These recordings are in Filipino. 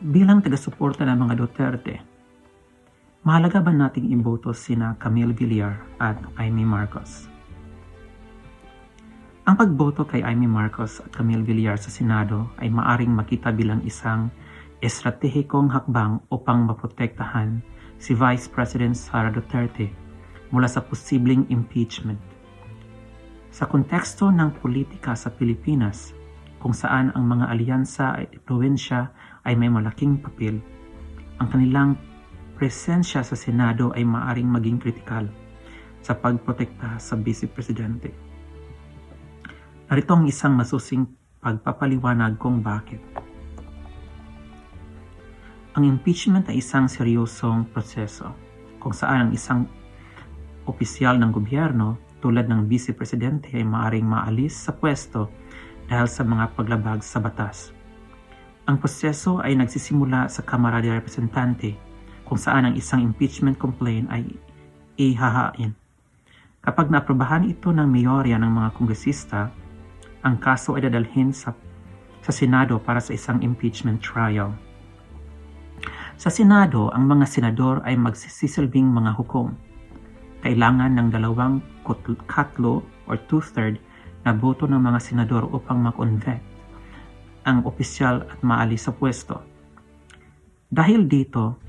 Bilang taga-suporta ng mga Duterte, mahalaga ba nating iboto sina Camille Villar at Amy Marcos? Ang pagboto kay Amy Marcos at Camille Villar sa Senado ay maaring makita bilang isang estratehikong hakbang upang maprotektahan si Vice President Sara Duterte mula sa posibleng impeachment. Sa konteksto ng politika sa Pilipinas, kung saan ang mga alyansa at impluwensya ay may malaking papel, ang kanilang presensya sa Senado ay maaaring maging kritikal sa pagprotekta sa Vice Presidente. Narito ang isang masusing pagpapaliwanag kung bakit. Ang impeachment ay isang seryosong proseso kung saan ang isang opisyal ng gobyerno tulad ng Vice Presidente ay maaaring maalis sa pwesto dahil sa mga paglabag sa batas. Ang proseso ay nagsisimula sa Kamara de Representante kung saan ang isang impeachment complaint ay ihahain. Kapag naaprobahan ito ng mayorya ng mga kongresista, ang kaso ay dadalhin sa Senado para sa isang impeachment trial. Sa Senado, ang mga senador ay magsisilbing mga hukom. Kailangan ng 2/3 or 2/3 na boto ng mga senador upang ma-convict ang opisyal at maalis sa pwesto. Dahil dito,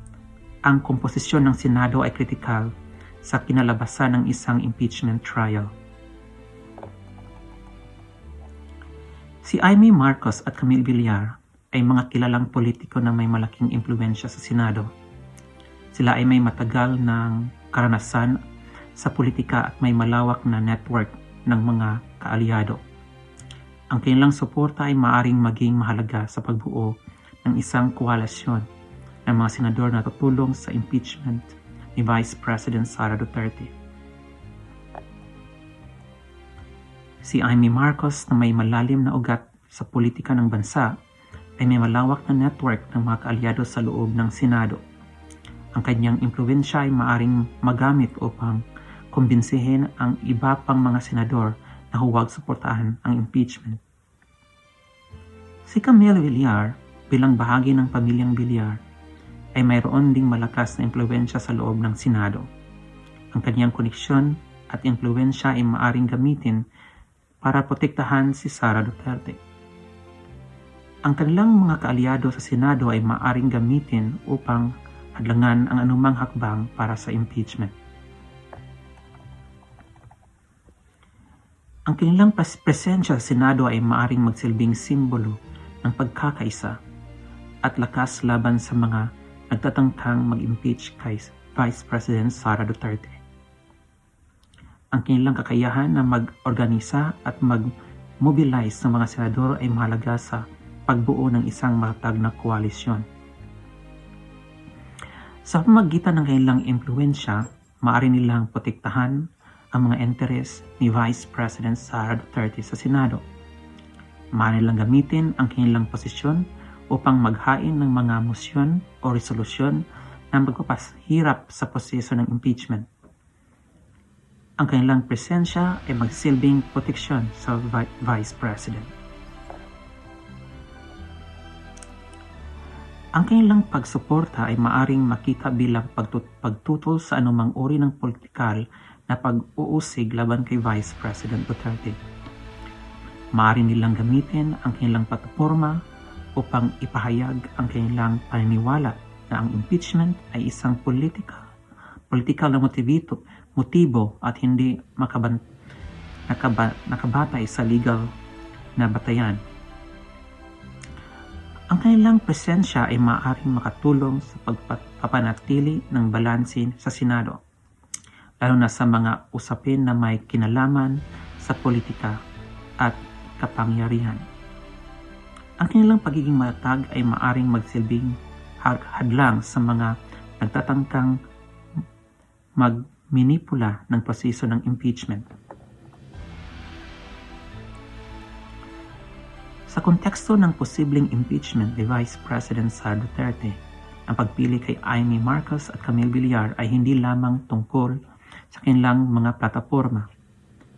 ang komposisyon ng Senado ay kritikal sa kinalabasan ng isang impeachment trial. Si Amy Marcos at Camille Villar ay mga kilalang politiko na may malaking impluwensya sa Senado. Sila ay may matagal ng karanasan sa politika at may malawak na network ng mga kaalyado. Ang kanilang suporta ay maaaring maging mahalaga sa pagbuo ng isang koalisyon ng mga senador na tutulong sa impeachment ni Vice President Sara Duterte. Si Amy Marcos na may malalim na ugat sa politika ng bansa ay may malawak na network ng mga kaalyado sa loob ng Senado. Ang kanyang impluwensya ay maaaring magamit upang kumbinsihin ang iba pang mga senador na huwag suportahan ang impeachment. Si Camille Villar, bilang bahagi ng pamilyang Villar, ay mayroon ding malakas na impluwensya sa loob ng Senado. Ang kanyang koneksyon at impluwensya ay maaaring gamitin para protektahan si Sara Duterte. Ang kanilang mga kaalyado sa Senado ay maaaring gamitin upang hadlangan ang anumang hakbang para sa impeachment. Ang kanilang presensya sa Senado ay maaaring magsilbing simbolo ng pagkakaisa at lakas laban sa mga nagtatangkang mag-impeach kay Vice President Sara Duterte. Ang kanilang kakayahan na mag-organisa at mag-mobilize ng mga senador ay mahalaga sa pagbuo ng isang matatag na koalisyon. Sa pamamagitan ng kanilang impluwensya, maaari nilang protektahan ang mga interes ni Vice President Sara Duterte sa Senado. Maaari nilang gamitin ang kanilang posisyon upang maghain ng mga mosyon o resolusyon na magpapahirap sa proseso ng impeachment. Ang kanilang presensya ay magsilbing proteksyon sa Vice President. Ang kanilang pagsuporta ay maaring makita bilang pagtutol sa anumang uri ng politikal na pag-uusig laban kay Vice President Duterte. Maaari nilang gamitin ang kanilang plataporma upang ipahayag ang kanilang paniniwala na ang impeachment ay isang politikal na motibo at hindi nakabatay sa legal na batayan. Ang kanilang presensya ay maaaring makatulong sa pagpapanatili ng balanse sa Senado, lalo na sa mga usapin na may kinalaman sa politika at kapangyarihan. Ang kanilang pagiging matatag ay maaaring magsilbing hadlang sa mga nagtatangkang magminipula ng proseso ng impeachment. Sa konteksto ng posibleng impeachment ni Vice President Sara Duterte, ang pagpili kay Amy Marcos at Camille Villar ay hindi lamang tungkol sa kanilang mga plataporma.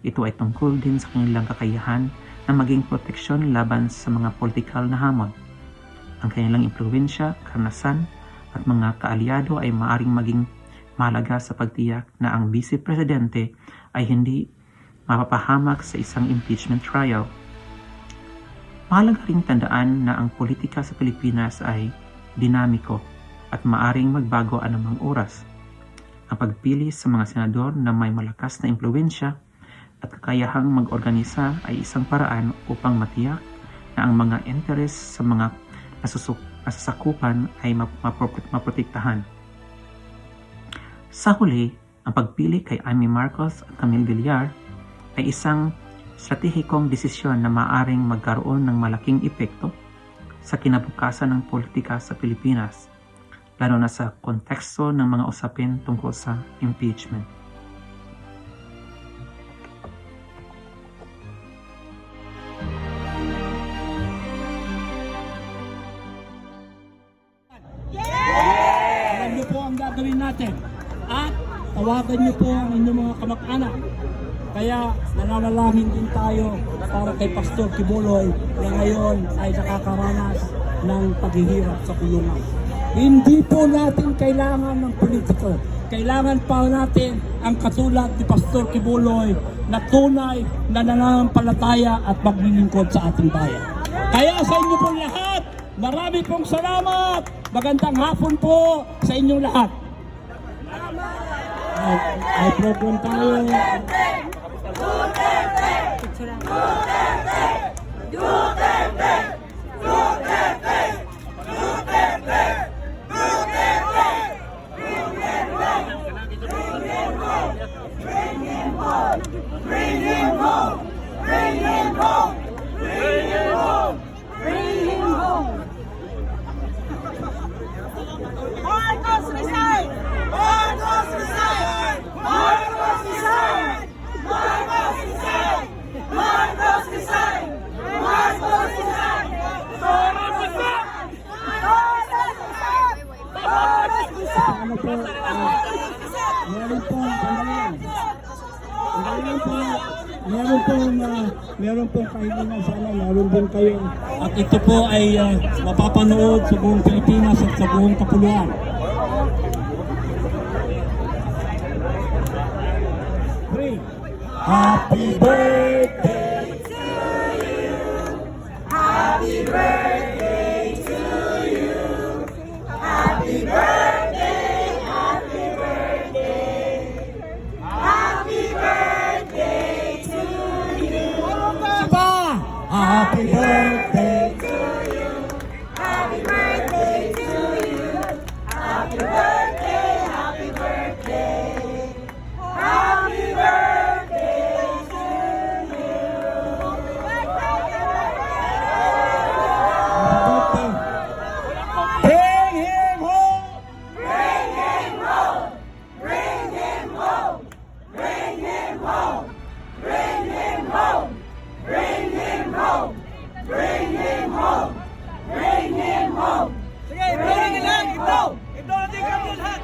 Ito ay tungkol din sa kanilang kakayahan na maging proteksyon laban sa mga politikal na hamon. Ang kanilang impluwensya, karanasan at mga kaalyado ay maaaring maging mahalaga sa pagtiyak na ang Vice Presidente ay hindi mapapahamak sa isang impeachment trial. Mahalaga ring tandaan na ang politika sa Pilipinas ay dinamiko at maaaring magbago anumang oras. Ang pagpili sa mga senador na may malakas na impluwensya at kakayahang mag-organisa ay isang paraan upang matiyak na ang mga interes sa mga nasasakupan ay maprotektahan. Sa huli, ang pagpili kay Amy Marcos at Camille Villar ay isang estratehikong desisyon na maaaring magkaroon ng malaking epekto sa kinabukasan ng politika sa Pilipinas, lalo na sa konteksto ng mga usapin tungkol sa impeachment. Alam niyo po ang gagawin natin at tawagan niyo po ang inyong mga kamag-anak. Kaya nananalangin din tayo para kay Pastor Quiboloy na ngayon ay nakakaranas ng paghihirap sa kulungan. Hindi po natin kailangan ng politiko. Kailangan pa natin ang katulad ni Pastor Quiboloy na tunay na nananampalataya at maglilingkod sa ating bayan. Kaya sa inyo po lahat, marami pong salamat. Magandang hapon po sa inyong lahat. Ay program tayo. Marcos resign! Marcos resign! Marcos resign! Marcos resign! Marcos resign! Marcos resign! Marcos resign! Marcos resign! Ano po? Meron po, meron pong kahilingan sana, meron din kayo. At ito po ay mapapanood sa buong Pilipinas at sa buong kapuluan. Happy birthday to you. Happy birthday to you. Happy birthday, happy birthday. Happy birthday to you. Pa! Happy birthday To you. Happy birthday to you. Happy birthday, happy birthday. Happy birthday to you. Bring him home! Bring him home! Bring him home! Bring him home! Bring him home! Bring him home! Bring him home! Bring him home! Sige, bring him lang! Ito! Ito ang tingnan mo lahat!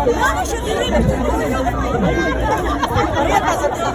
Lalo siya din. Ayan, pasok sa